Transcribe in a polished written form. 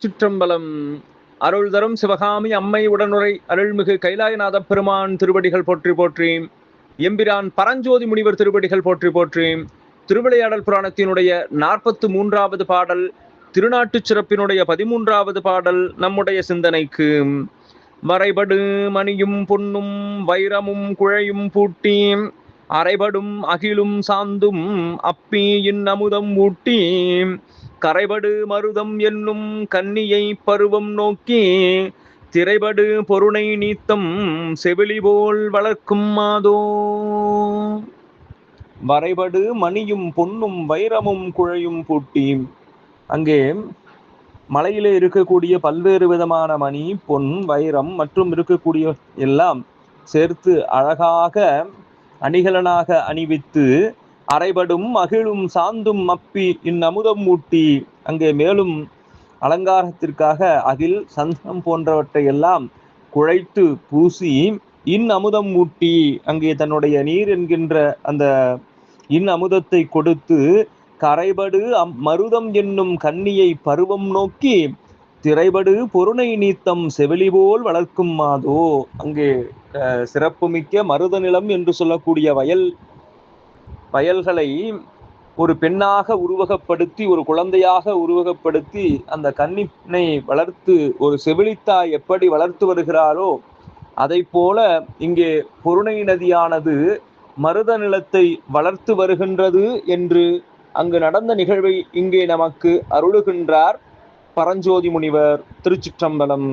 சிற்றம்பலம். அருள் தரும் சிவகாமி அம்மை உடனுரை அருள்மிகு கைலாயநாத பெருமான் திருவடிகள் போற்றி போற்றி. எம்பிரான் பரஞ்சோதி முனிவர் திருவடிகள் போற்றி போற்றி. திருவிளையாடல் புராணத்தினுடைய 43வது பாடல், திருநாட்டுச் சிறப்பினுடைய 13வது பாடல் நம்முடைய சிந்தனைக்கு. வரைபடு மணியும் பொன்னும் வைரமும் குழையும் பூட்டி, அரைபடும் அகிலும் சாந்தும் அப்பி இன்னமுதம் ஊட்டி, கரைபடு மருதம் என்னும் கன்னியை பருவம் நோக்கி, திரைபடு பொருணை நீத்தம் செவிலி போல் வளர்க்கும் மாதோ. வரைபடு மணியும் பொன்னும் வைரமும் குழையும் பூட்டி. அங்கே மலையிலே இருக்கக்கூடிய பல்வேறு விதமான மணி, பொன், வைரம் மற்றும் இருக்கக்கூடிய எல்லாம் சேர்த்து அழகாக அணிகலனாக அணிவித்து, அரைபடும் அகிலும் சாந்தும் அப்பி இன்னமுதம் ஊட்டி, அங்கே மேலும் அலங்காரத்திற்காக அகில் சந்தனம் போன்றவற்றை எல்லாம் குழைத்து பூசி, இன்னமுதம் ஊட்டி, அங்கே தன்னுடைய நீர் என்கின்ற அந்த இன்னமுதத்தை கொடுத்து, கரைபடு மருதம் என்னும் கன்னியை பருவம் நோக்கி, திரைபடு பொருணை நீத்தம் செவிலி போல் வளர்க்கும் மாதோ. அங்கே சிறப்புமிக்க மருத நிலம் என்று சொல்லக்கூடிய வயல்களை ஒரு பெண்ணாக உருவகப்படுத்தி, ஒரு குழந்தையாக உருவகப்படுத்தி, அந்த கன்னினை வளர்த்து ஒரு செவிலித்தாய் எப்படி வளர்த்து வருகிறாரோ அதை போல இங்கே பொருணை நதியானது மருத நிலத்தை வளர்த்து வருகின்றது என்று அங்கு நடந்த நிகழ்வை இங்கே நமக்கு அருளுகின்றார் பரஞ்சோதி முனிவர். திருச்சிற்றம்பலம்.